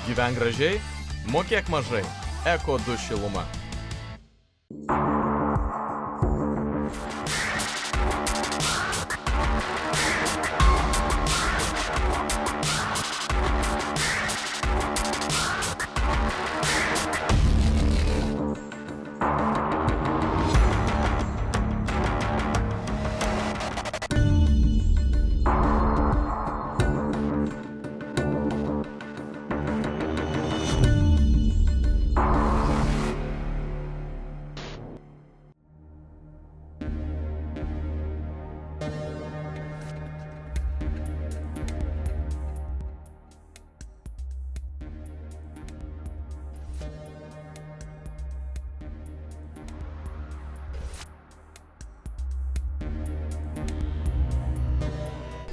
Gyvenk gražiai, mokėk mažai. Eko 2 šiluma.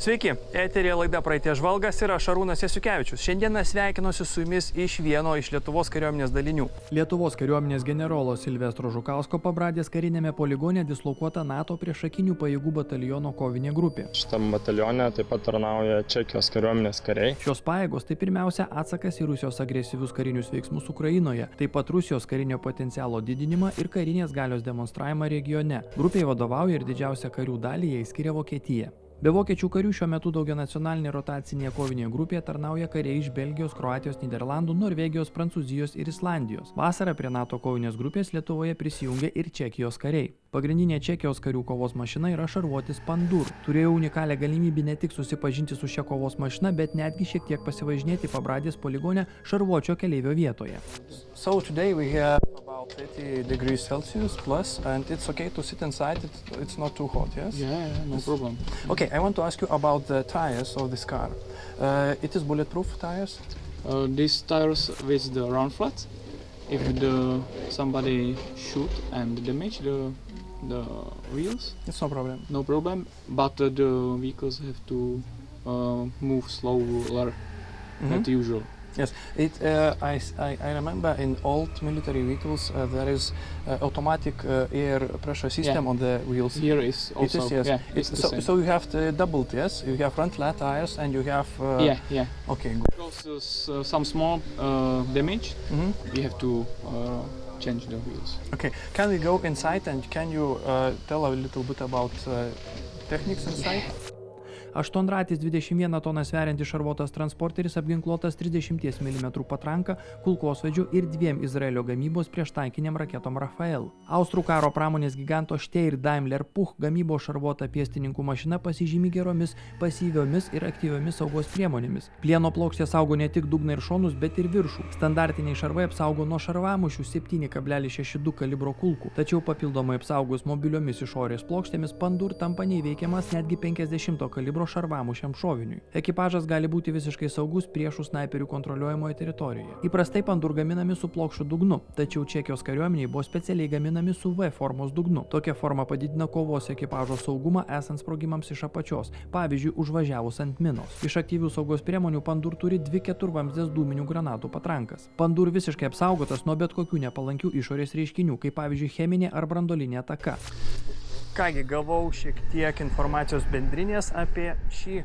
Sveiki, eteryje laida Praeities Žvalgas ir aš Šarūnas Jasiukevičius. Šiandieną sveikinuosi su jumis iš vieno iš Lietuvos kariuomenės dalinių. Lietuvos kariuomenės generolo Silvestro Žukausko Pabradės karinėme poligone dislokuota NATO priešakinių pajėgų bataliono kovinė grupė. Šitam batalione taip pat tarnauja Čekijos kariuomenės kariai. Šios pajėgos tai pirmiausia atsakas į Rusijos agresyvius karinius veiksmus Ukrainoje, taip pat Rusijos karinio potencialo didinimą ir karinės galios demonstravimą regione. Grupiai vadovauja ir didžiausią karių dalį jai skiria Vokietija. Be vokiečių karių šiuo metu daugianacionalinė rotacinėje kovinėje grupėje tarnauja kariai iš Belgijos, Kroatijos, Niderlandų, Norvegijos, Prancūzijos ir Islandijos. Vasarą prie NATO kovinės grupės Lietuvoje prisijungė ir Čekijos kariai. Pagrindinė Čekijos karių kovos mašina yra Šarvuotis Pandur. Turėjau unikalią galimybę ne tik susipažinti su šia kovos mašina, bet netgi šiek tiek pasivažinėti Pabradės poligone Šarvuočio keleivio vietoje. So today we have about 30 degrees Celsius plus, and it's okay to sit inside. It's not too hot, yes? Yeah, no problem. Okay, I want to ask you about the tires of this car. It is bulletproof tires? These tires with the round flat. If somebody shoot and damage the wheels, It's no problem. no problem. But the vehicles have to move slower, not usual. Yes, I remember in old military vehicles there is automatic air pressure system on the wheels. Here is also. It is, yes. Yeah, it's the same. So you have the doubled, yes? You have front flat tires and you have... Yeah. Okay, good. Because some small damage, we have to change the wheels. Okay, can we go inside and can you tell a little bit about techniques inside? 8-ratis 21 toną sveriantis šarvuotas transporteris apginkluotas 30 mm patranka, kulkosvaidžiu ir 2 Izraelio gamybos prieštankiniam raketom Rafael. Austrų karo pramonės giganto Steyr Daimler Puch gamybos šarvuota pėstininkų mašina pasižymi geromis, pasyviomis ir aktyviomis saugos priemonėmis. Plieno plokštė saugo ne tik dugną ir šonus, bet ir viršų. Standartiniai šarvai apsaugo nuo šarvamušių 7,62 kalibro kulkų, tačiau papildomai apsaugos mobiliomis išorės plokštėmis Pandur tampa neįveikiamas netgi 50 kalibro šarvamušiam šoviniui. Ekipažas gali būti visiškai saugus priešų snaiperių kontroliuojamoje teritorijoje. Įprastai Pandur gaminami su plokščiu dugnu, tačiau Čekijos kariuomeniai buvo specialiai gaminami su V formos dugnu. Tokia forma padidina kovos ekipažo saugumą esant sprogimams iš apačios, pavyzdžiui, užvažiavus ant minos. Iš aktyvių saugos priemonių Pandur turi 2 keturvamzdės dūminių granatų patrankas. Pandur visiškai apsaugotas nuo bet kokių nepalankių išorės reiškinių, kaip pavyzdžiui cheminė ar branduolinė ataka. Kągi, gavau šiek tiek informacijos bendrinės apie šį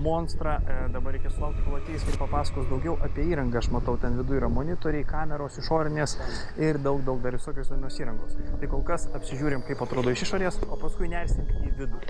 monstrą. Dabar reikia sulaukti, kol ateis ir papasakos daugiau apie įrangą. Aš matau, ten viduje yra monitoriai, kameros išorinės ir daug dar visokios įdomios įrangos. Tai kol kas apsižiūrim, kaip atrodo iš išorės, o paskui nersim į vidų.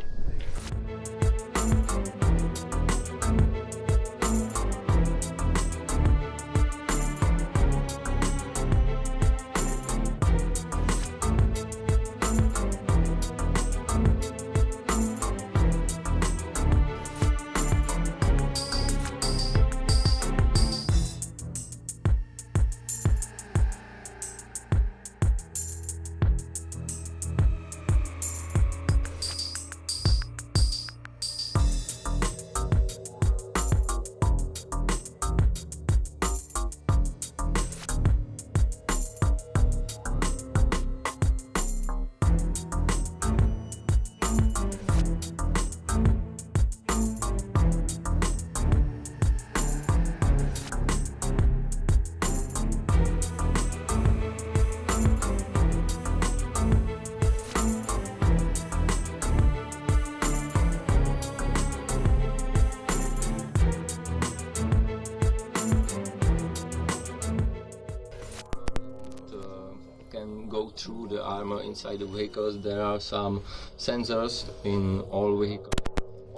go through the armor inside the vehicles. There are some sensors in all vehicles.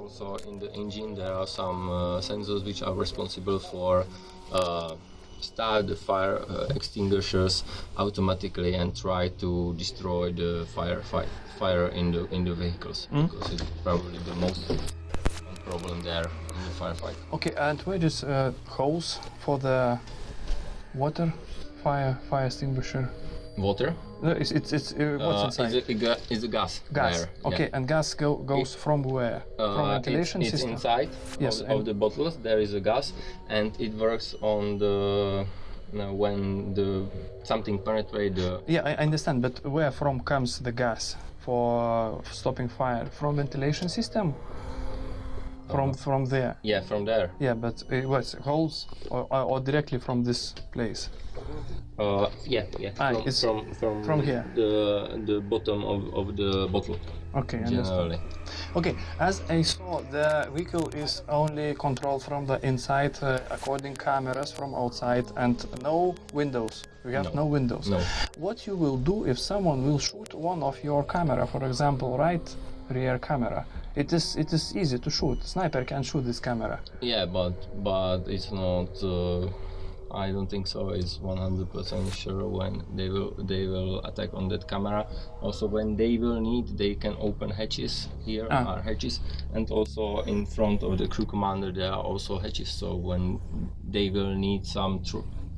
Also in the engine there are some sensors which are responsible for start the fire extinguishers automatically and try to destroy the fire in the vehicles, because it's probably the most problem there in the firefight. Okay, and where is hose for the water fire extinguisher? Water? It's what's inside? It's a gas. Gas. There, Okay, yeah. and gas goes from where? From ventilation it's system? inside Yes, of the bottles. There is a gas, and it works on the when something penetrates the. Yeah, I understand, but where from comes the gas for stopping fire? From ventilation system? From there? Yeah, from there. Yeah, but what's holes or directly from this place? Yeah. It's From here. The bottom of the bottle. Okay, understood. Generally. Okay, as I saw, the vehicle is only controlled from the inside, according cameras from outside, and no windows. We have no windows. No. What you will do if someone will shoot one of your camera, for example, right rear camera? It is easy to shoot. Sniper can shoot this camera. Yeah, but it's not. I don't think so. It's 100% sure when they will attack on that camera. Also, when they will need, they can open hatches. Here are hatches, and also in front of the crew commander there are also hatches. So when they will need some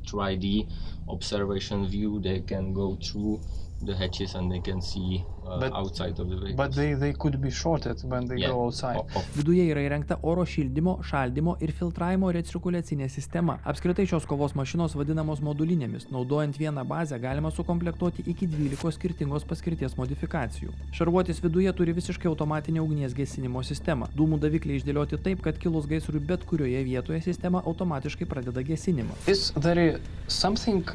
3D observation view, they can go through the hatches and they can see outside of the vehicle. But they could be shorted when they go outside. Viduje yra įrengta oro šildymo, šaldymo ir filtravimo recirkuliacinė sistema. Apskritai šios kovos mašinos vadinamos modulinėmis. Naudojant vieną bazę galima sukomplektuoti iki 12 skirtingos paskirties modifikacijų. Šarvuotis viduje turi visiškai automatinę ugnies gesinimo sistemą. Dūmų davikliai išdėlioti taip, kad kilus gaisrui bet kurioje vietoje sistema automatiškai pradeda gesinimą. Is there something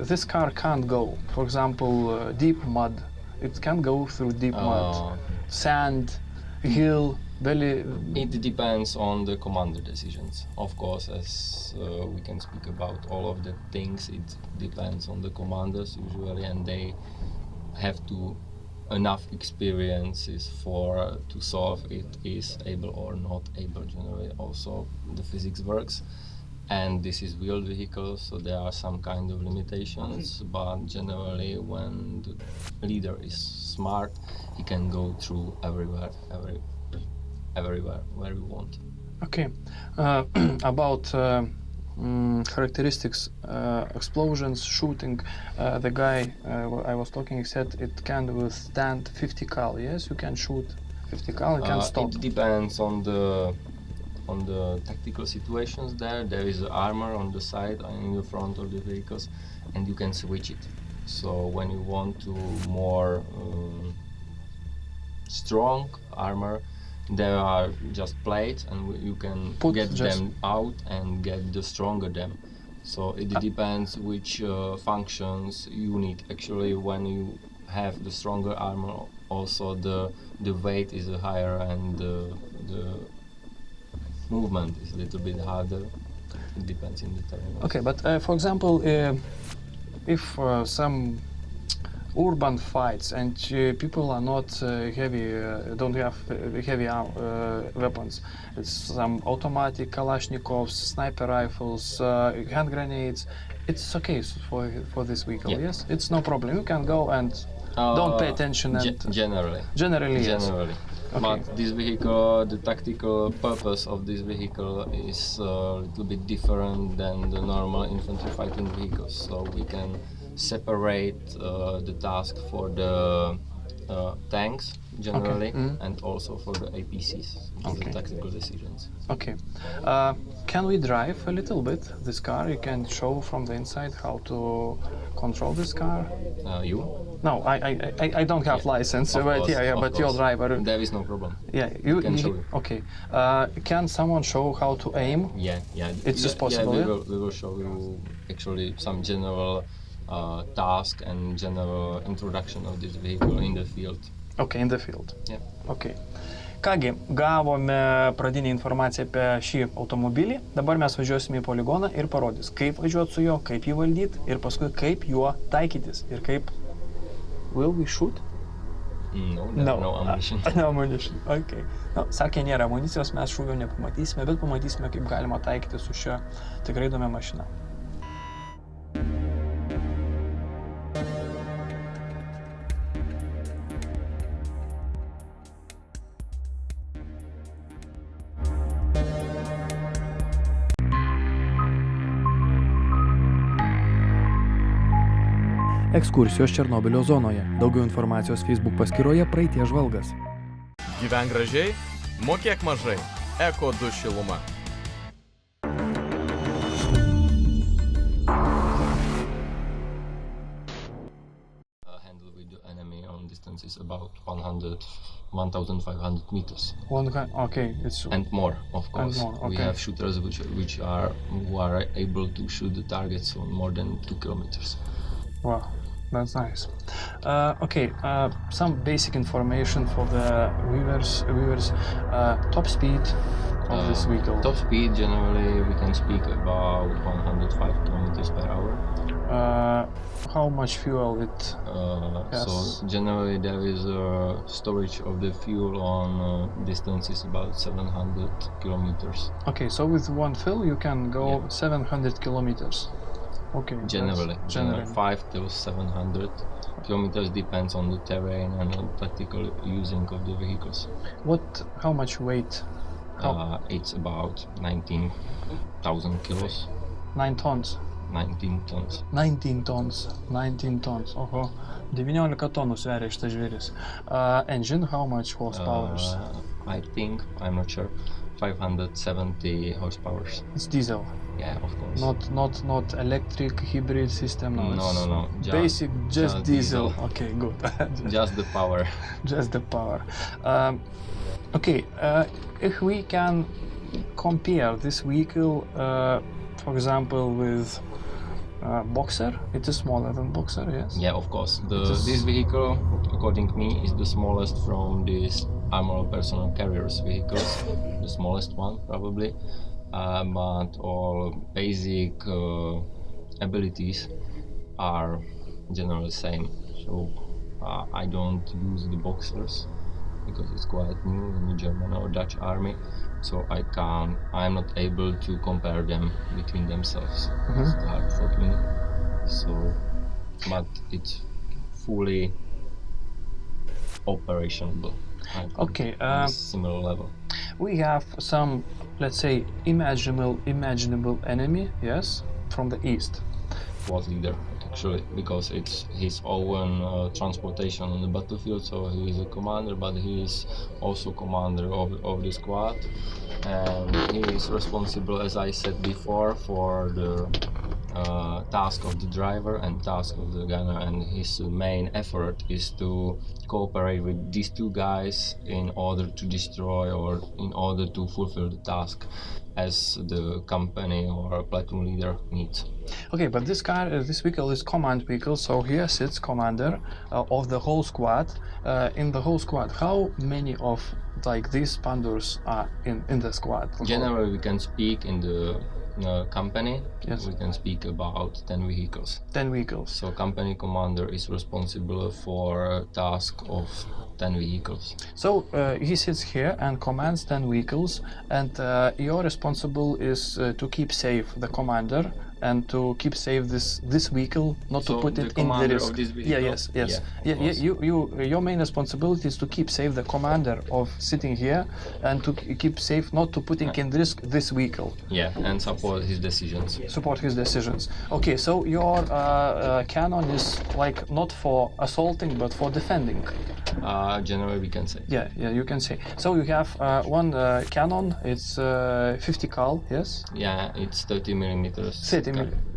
this car can't go? For example, deep mud. It can go through deep mud, sand, hill, belly. It depends on the commander decisions. Of course, as we can speak about all of the things, it depends on the commanders usually, and they have enough experiences to solve it is able or not able. Generally, also the physics works. And this is wheeled vehicle, so there are some kind of limitations, but generally when the leader is smart, he can go through everywhere where we want. Okay, about characteristics, explosions, shooting, the guy I was talking, he said it can withstand 50 cal, yes? You can shoot 50 cal, you can stop. It depends on the tactical situations there. There is armor on the side and in the front of the vehicles, and you can switch it. So when you want to more strong armor, there are just plates, and you can get them out and get the stronger them. So it depends which functions you need. Actually, when you have the stronger armor, also the weight is higher and the movement is a little bit harder. It depends in the terrain. Okay, but for example, if some urban fights and people are not don't have heavy weapons, it's some automatic Kalashnikovs, sniper rifles, hand grenades, it's okay for this vehicle, yes? It's no problem. You can go and don't pay attention. And generally, yes. Okay. But this vehicle, the tactical purpose of this vehicle is a little bit different than the normal infantry fighting vehicles. So we can separate the task for the tanks generally, and also for the APCs, the tactical decisions. Okay. Can we drive a little bit this car? You can show from the inside how to control this car? You? No, I don't have license, but but your driver. There is no problem. Yeah, you can show you. Okay. Can someone show how to aim? Yeah. It's just possible. Yeah, we will show you actually some general task and general introduction of this vehicle in the field. Okay, in the field. Yeah. Okay. Kągi, gavome pradinę informaciją apie šį automobilį, dabar mes važiuosime į poligoną ir parodys, kaip važiuoti su juo, kaip jį valdyti ir paskui kaip juo taikytis ir kaip Will we shoot? No, no ammunition. No ammunition, okay. No, sakė, nėra amunicijos, mes šūvio nepamatysime, bet pamatysime, kaip galima taikyti su šia tikrai įdomia mašina. Ekskursijos Černobylio zonoje. Daugiau informacijos Facebook paskyroje Praeities Žvalgas. Gyvenk gražiai, mokėk mažai. Eko 2 šiluma. Handle with the enemy on distances about 1,500 meters. Okay, it's... And more, of course. more, okay. We have shooters who are able to shoot the targets on more than 2 kilometers. Wow, that's nice. Some basic information for the viewers. Top speed of this vehicle. Top speed, generally, we can speak about 105 kilometers per hour. How much fuel it has? So generally there is a storage of the fuel on distances about 700 kilometers. Okay, so with one fill you can go 700 kilometers. Okay. Generally 5 till 700 kilometers depends on the terrain and on practical using of the vehicles. How much weight? It's about 19,000 kilos. 9 tons. 19 tons. 19 tons. Oho. 19 tonų sveria šitas žvėris. Engine, how much horsepower? I think, I'm not sure, 570 horsepower. It's diesel. Yeah, of course. Not electric hybrid system. No. Just diesel. Okay, good. Just the power. Just the power. If we can compare this vehicle, for example, with Boxer, it is smaller than Boxer, yes? Yeah, of course. This vehicle, according to me, is the smallest from these armored personnel carriers vehicles. The smallest one, probably. But all basic abilities are generally same. So I don't use the Boxers because it's quite new in the German or Dutch army. So I'm not able to compare them between themselves. It's hard for me. So, but it's fully operational. Okay. On a similar level. We have some, let's say, imaginable enemy, yes, from the east. Was leader actually, because it's his own transportation on the battlefield. So he is a commander, but he is also commander of the squad, and he is responsible, as I said before, for the task of the driver and task of the gunner, and his main effort is to cooperate with these two guys in order to destroy or in order to fulfill the task as the company or platoon leader needs. Okay, but this vehicle is command vehicle, so here sits commander of the whole squad. In the whole squad, how many of these Pandurs are in the squad? Generally, we can speak in the company. Yes. We can speak about 10 vehicles. 10 vehicles. So company commander is responsible for task of 10 vehicles. So he sits here and commands 10 vehicles, and your responsible is to keep safe the commander and to keep safe this vehicle, not So to put the it in the commander risk. of this vehicle? Yes. Yeah, of course. Your main responsibility is to keep safe the commander of sitting here and to keep safe, not to putting in risk this vehicle. Yeah, and support his decisions. Support his decisions. Okay, so your cannon is like not for assaulting but for defending. Generally, we can say. Yeah, you can say. So you have one cannon. It's 50 cal, yes. Yeah, it's 30 millimeters. 30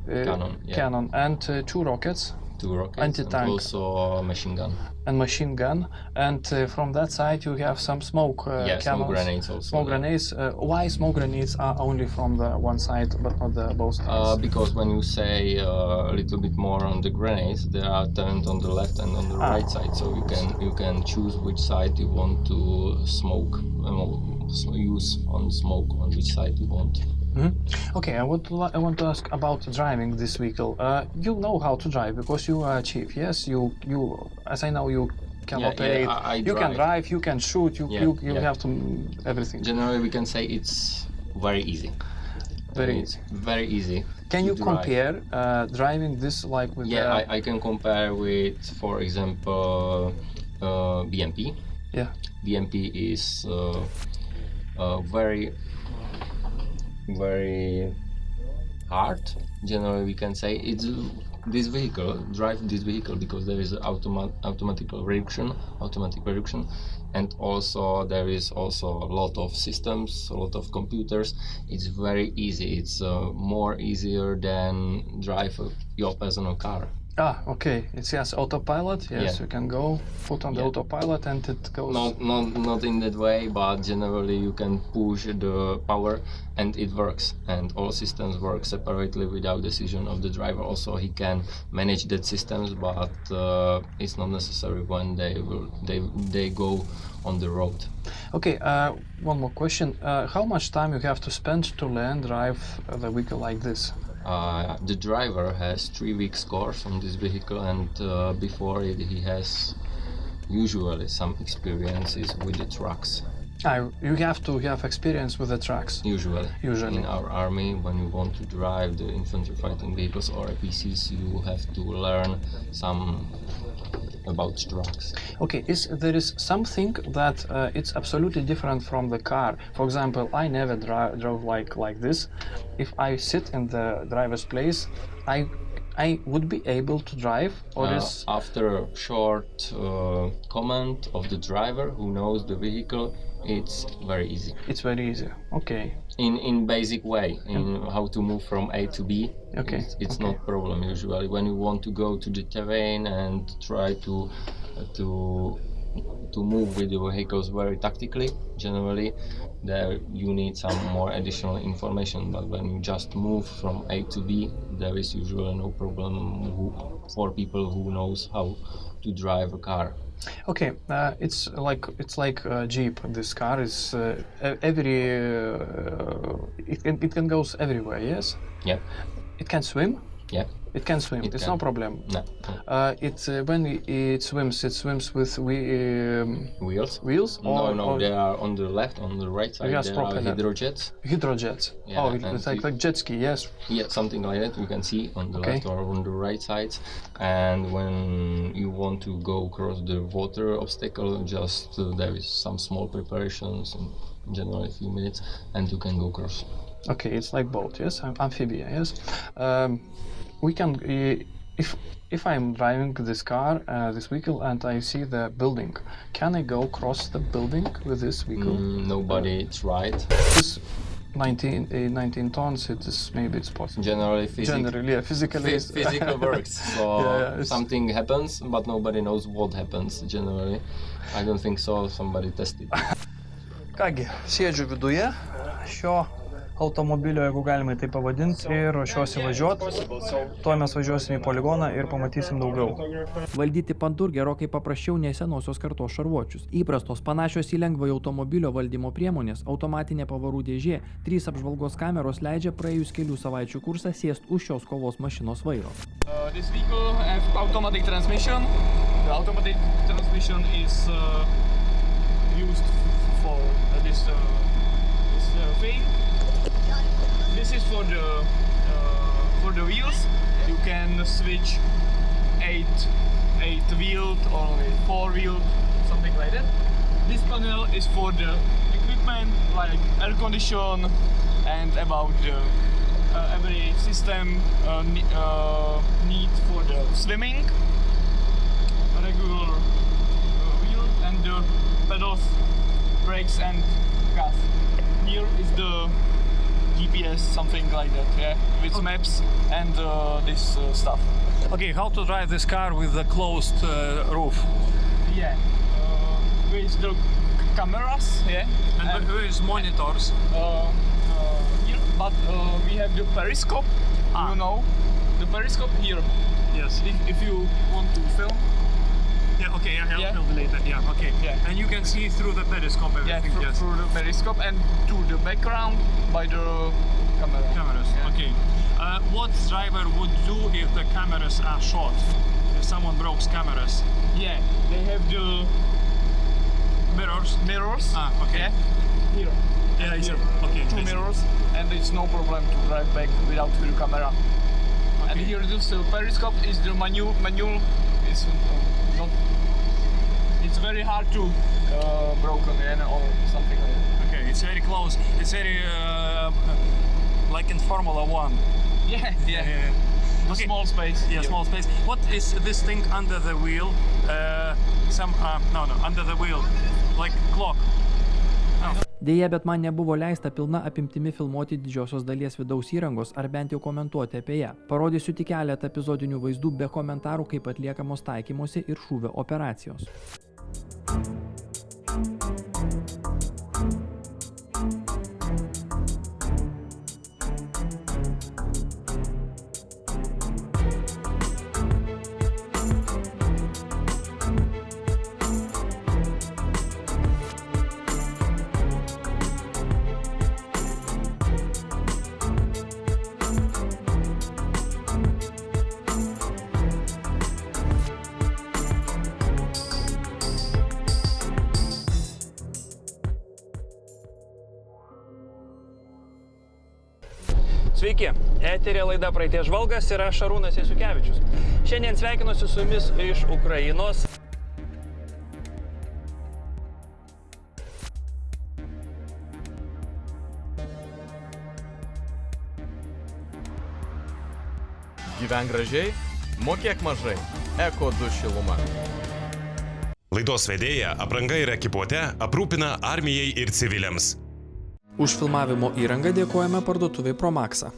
cannon. Yeah. Cannon and 2 rockets. 2 rockets. Anti-tank. And also a machine gun. And machine gun. And from that side you have some smoke cannons. Smoke grenades also. Smoke grenades. Why smoke grenades are only from the one side but not the both sides? Because when you say a little bit more on the grenades, they are turned on the left and on the right side. So you can choose which side you want to smoke, use on smoke on which side you want. Okay, I want to ask about driving this vehicle. You know how to drive because you are chief, yes? You as I know, you can Yeah, operate. I You can drive. drive, you can shoot, you have to everything. Generally, we can say it's very easy. Very It's very easy. Can to you drive. compare driving this like with Yeah, I can compare with, for example, BMP. yeah. BMP is very hard. Generally, we can say it's this vehicle. Drive this vehicle because there is automatic reduction, and also there is also a lot of systems, a lot of computers. It's very easy. It's more easier than drive your personal car. Ah, okay. It's yes, autopilot. Yes, Yeah. you can go put on the Yeah. autopilot and it goes. Not in that way, but generally you can push the power and it works. And all systems work separately without decision of the driver. Also, he can manage that systems, but it's not necessary when they go on the road. Okay. One more question. How much time you have to spend to learn drive the vehicle like this? The driver has 3 weeks course on this vehicle, and before it he has usually some experiences with the trucks. You have to have experience with the trucks. Usually in our army, when you want to drive the infantry fighting vehicles or APCs, you have to learn some about trucks. Okay, there is something that it's absolutely different from the car. For example, I never drove like this. If I sit in the driver's place, I would be able to drive, or is After a short command of the driver who knows the vehicle, it's very easy. it's very easy. Okay. In basic way, in how to move from A to B. Okay, It's okay. not problem usually. When you want to go to the terrain and try to move with the vehicles very tactically, generally, there you need some more additional information. But when you just move from A to B, there is usually no problem for people who knows how to drive a car. Okay, it's like a Jeep. This car is it can goes everywhere. Yes, Yeah, it can swim. yeah. It can swim. It It's can. no problem. No. When it swims with Wheels? wheels. No, or they are on the left, on the right side. Yes, There are propeller. hydrojets. hydrojets. Yeah, Oh, and it's like jet ski. Yes. Yeah, something like that. You can see on the Okay. left or on the right sides. And when you want to go across the water obstacle, just there is some small preparations, in generally a few minutes, and you can go across. Okay, it's like boat. Yes, amphibia. Yes. We can if I'm driving this car, this vehicle, and I see the building, can I go across the building with this vehicle? Nobody tried. This 19 tons. Maybe it's possible. Generally, Physically. physical works. So Yeah, it's- something happens, but nobody knows what happens. Generally, I don't think so. Somebody tested. Kągi, sėdžiu viduje šio automobilio, jeigu galima tai pavadinti, ir ruošiuosi važiuoti. Tuo mes važiuosim į poligoną ir pamatysim daugiau. Valdyti Pantur gerokai paprasčiau nei senosios kartos šarvuočius. Įprastos, panašios į lengvojo automobilio valdymo priemonės, automatinė pavarų dėžė, 3 apžvalgos kameros leidžia praėjus kelių savaičių kursą sėsti už šios kovos mašinos vairo. This vehicle has automatic transmission. The automatic transmission is used for this thing. This is for the wheels. You can switch 8-wheeled or 4-wheeled, something like that. This panel is for the equipment like air condition and about the every system need for the swimming, regular wheel, and the pedals, brakes and gas. Here is the GPS, something like that, yeah, with maps and this stuff. Okay, how to drive this car with the closed roof? Yeah, with the cameras, yeah, And with monitors. here, but we have the periscope, you know, the periscope here. Yes. If you want to film, Yeah, okay, I Yeah. film later. Yeah, okay. Yeah. And you can see through the periscope yeah, everything. Yes. through the periscope and to the background by the camera. Cameras, okay. What driver would do if the cameras are short? If someone breaks cameras? Yeah, they have the Mirrors? Ah, okay. Yeah. Here. Yeah, I see. Here. Okay. Two I see. mirrors, and it's no problem to drive back without the camera. And Okay. here this periscope is the manual. It's not. It's very hard to broken or something like that. Okay, it's very close. It's very like in Formula 1. Yeah. The Okay. small space. Yeah, here. small space. What is this thing under the wheel? Under the wheel, like clock. Deja, bet man nebuvo leista pilna apimtimi filmuoti didžiosios dalies vidaus įrangos ar bent jau komentuoti apie ją. Parodysiu tik keletą epizodinių vaizdų be komentarų, kaip atliekamos taikymosi ir šūvio operacijos. Sveiki, eterė laida Praeities Žvalgas ir aš Šarūnas Jasiukevičius. Šiandien sveikinuosi su jumis iš Ukrainos. Gyvenk gražiai, mokėk mažai. Eko 2 šiluma. Laidos vedėja apranga ir ekipuotė aprūpina armijai ir civiliams. Už filmavimo įrangą dėkojame parduotuvei Promaxa.